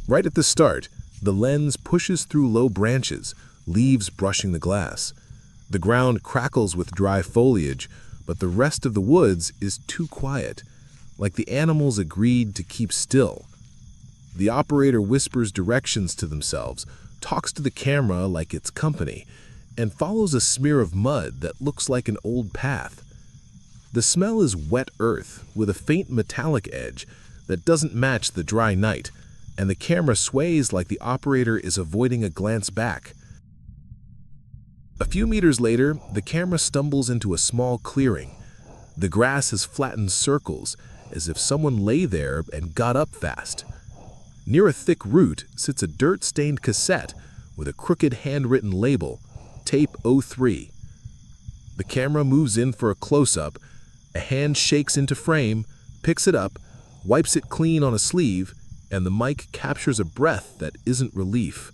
Right at the start, the lens pushes through low branches, leaves brushing the glass. The ground crackles with dry foliage, but the rest of the woods is too quiet, like the animals agreed to keep still. The operator whispers directions to themselves, talks to the camera like it's company, and follows a smear of mud that looks like an old path. The smell is wet earth with a faint metallic edge that doesn't match the dry night, and the camera sways like the operator is avoiding a glance back. A few meters later, the camera stumbles into a small clearing. The grass has flattened circles, as if someone lay there and got up fast. Near a thick root sits a dirt-stained cassette with a crooked handwritten label, Tape 03. The camera moves in for a close-up. A hand shakes into frame, picks it up, wipes it clean on a sleeve, and the mic captures a breath that isn't relief.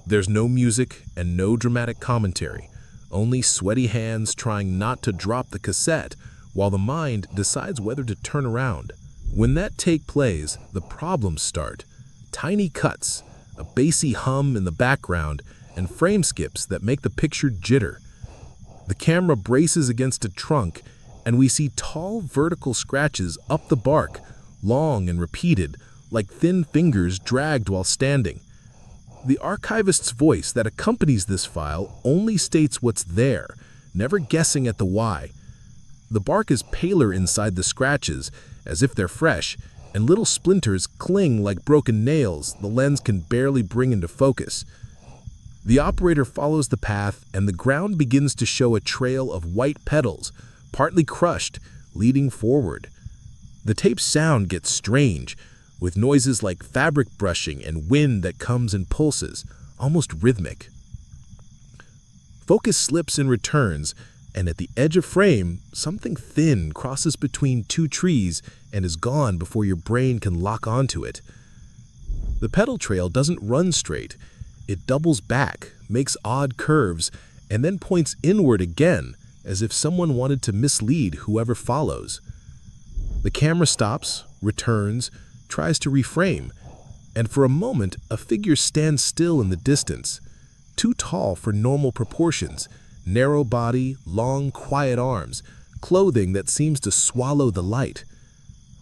There's no music and no dramatic commentary, only sweaty hands trying not to drop the cassette while the mind decides whether to turn around. When that take plays, the problems start. Tiny cuts, a bassy hum in the background, and frame skips that make the picture jitter. The camera braces against a trunk, and we see tall vertical scratches up the bark, long and repeated, like thin fingers dragged while standing. The archivist's voice that accompanies this file only states what's there, never guessing at the why. The bark is paler inside the scratches, as if they're fresh, and little splinters cling like broken nails the lens can barely bring into focus. The operator follows the path, and the ground begins to show a trail of white petals, partly crushed, leading forward. The tape's sound gets strange, with noises like fabric brushing and wind that comes in pulses, almost rhythmic. Focus slips and returns, and at the edge of frame, something thin crosses between two trees and is gone before your brain can lock onto it. The petal trail doesn't run straight. It doubles back, makes odd curves, and then points inward again, as if someone wanted to mislead whoever follows. The camera stops, returns, tries to reframe, and for a moment a figure stands still in the distance, too tall for normal proportions, narrow body, long, quiet arms, clothing that seems to swallow the light.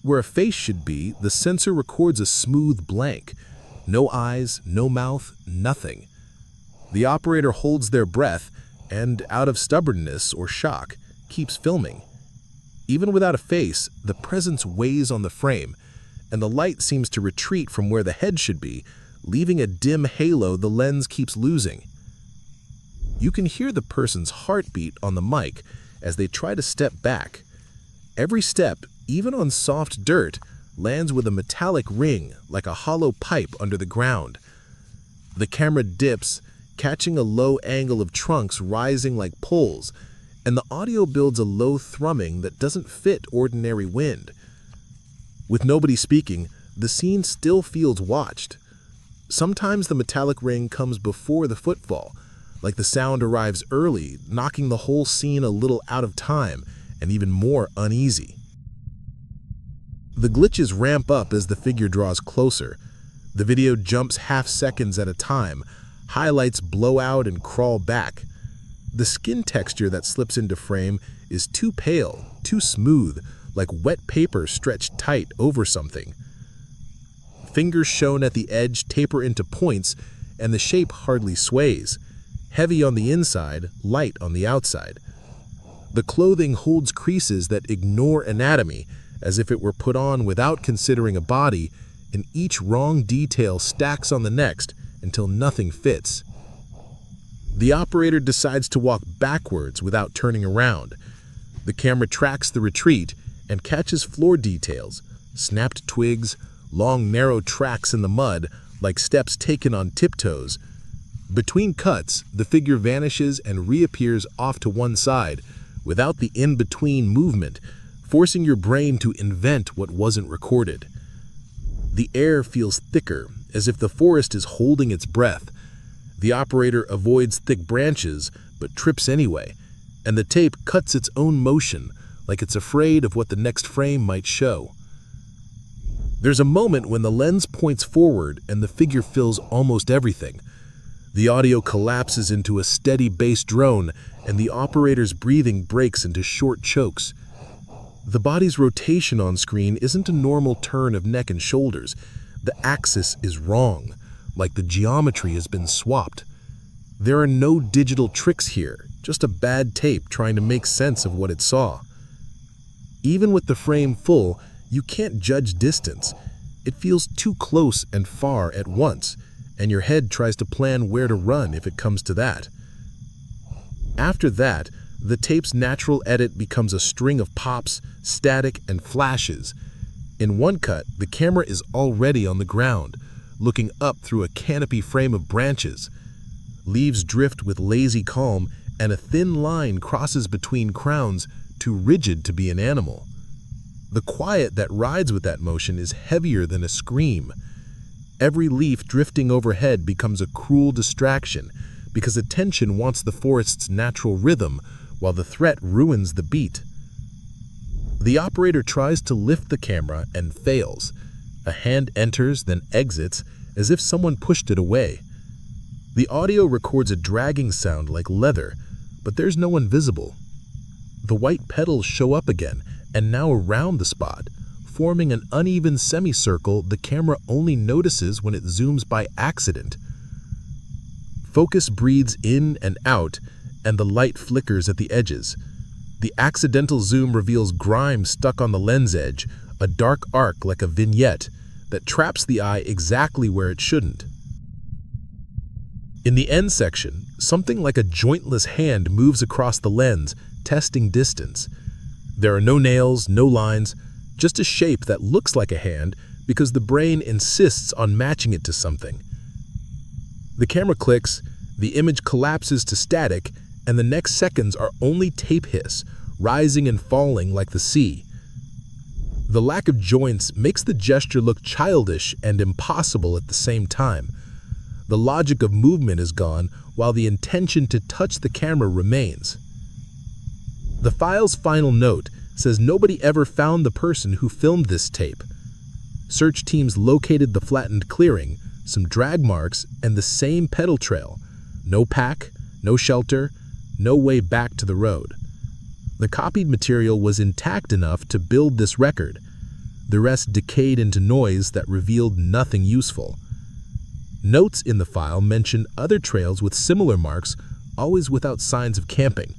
Where a face should be, the sensor records a smooth blank. No eyes, no mouth, nothing. The operator holds their breath and, out of stubbornness or shock, keeps filming. Even without a face, the presence weighs on the frame, and the light seems to retreat from where the head should be, leaving a dim halo the lens keeps losing. You can hear the person's heartbeat on the mic as they try to step back. Every step, even on soft dirt, lands with a metallic ring like a hollow pipe under the ground. The camera dips, catching a low angle of trunks rising like poles, and the audio builds a low thrumming that doesn't fit ordinary wind. With nobody speaking, the scene still feels watched. Sometimes the metallic ring comes before the footfall, like the sound arrives early, knocking the whole scene a little out of time and even more uneasy. The glitches ramp up as the figure draws closer. The video jumps half seconds at a time, highlights blow out and crawl back. The skin texture that slips into frame is too pale, too smooth, like wet paper stretched tight over something. Fingers shown at the edge taper into points, and the shape hardly sways. Heavy on the inside, light on the outside. The clothing holds creases that ignore anatomy, as if it were put on without considering a body, and each wrong detail stacks on the next until nothing fits. The operator decides to walk backwards without turning around. The camera tracks the retreat and catches floor details, snapped twigs, long narrow tracks in the mud like steps taken on tiptoes. Between cuts, the figure vanishes and reappears off to one side, without the in-between movement, forcing your brain to invent what wasn't recorded. The air feels thicker, as if the forest is holding its breath. The operator avoids thick branches, but trips anyway, and the tape cuts its own motion, like it's afraid of what the next frame might show. There's a moment when the lens points forward and the figure fills almost everything. The audio collapses into a steady bass drone, and the operator's breathing breaks into short chokes. The body's rotation on screen isn't a normal turn of neck and shoulders. The axis is wrong, like the geometry has been swapped. There are no digital tricks here, just a bad tape trying to make sense of what it saw. Even with the frame full, you can't judge distance. It feels too close and far at once, and your head tries to plan where to run if it comes to that. After that, the tape's natural edit becomes a string of pops, static, and flashes. In one cut, the camera is already on the ground, looking up through a canopy frame of branches. Leaves drift with lazy calm, and a thin line crosses between crowns, too rigid to be an animal. The quiet that rides with that motion is heavier than a scream. Every leaf drifting overhead becomes a cruel distraction because attention wants the forest's natural rhythm while the threat ruins the beat. The operator tries to lift the camera and fails. A hand enters, then exits, as if someone pushed it away. The audio records a dragging sound like leather, but there's no one visible. The white petals show up again, and now around the spot, forming an uneven semicircle the camera only notices when it zooms by accident. Focus breathes in and out, and the light flickers at the edges. The accidental zoom reveals grime stuck on the lens edge, a dark arc like a vignette that traps the eye exactly where it shouldn't. In the end section, something like a jointless hand moves across the lens, testing distance. There are no nails, no lines, just a shape that looks like a hand because the brain insists on matching it to something. The camera clicks, the image collapses to static, and the next seconds are only tape hiss, rising and falling like the sea. The lack of joints makes the gesture look childish and impossible at the same time. The logic of movement is gone, while the intention to touch the camera remains. The file's final note says nobody ever found the person who filmed this tape. Search teams located the flattened clearing, some drag marks, and the same pedal trail. No pack, no shelter, no way back to the road. The copied material was intact enough to build this record. The rest decayed into noise that revealed nothing useful. Notes in the file mention other trails with similar marks, always without signs of camping,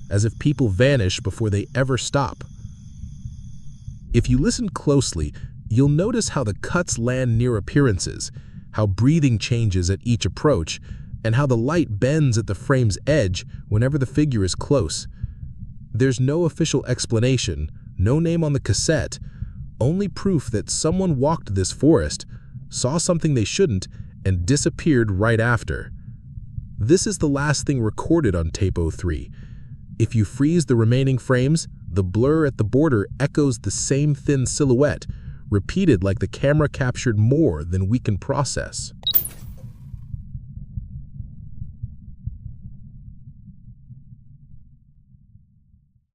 as if people vanish before they ever stop. If you listen closely, you'll notice how the cuts land near appearances, how breathing changes at each approach, and how the light bends at the frame's edge whenever the figure is close. There's no official explanation, no name on the cassette, only proof that someone walked this forest, saw something they shouldn't, and disappeared right after. This is the last thing recorded on tape 03. If you freeze the remaining frames, the blur at the border echoes the same thin silhouette, repeated like the camera captured more than we can process.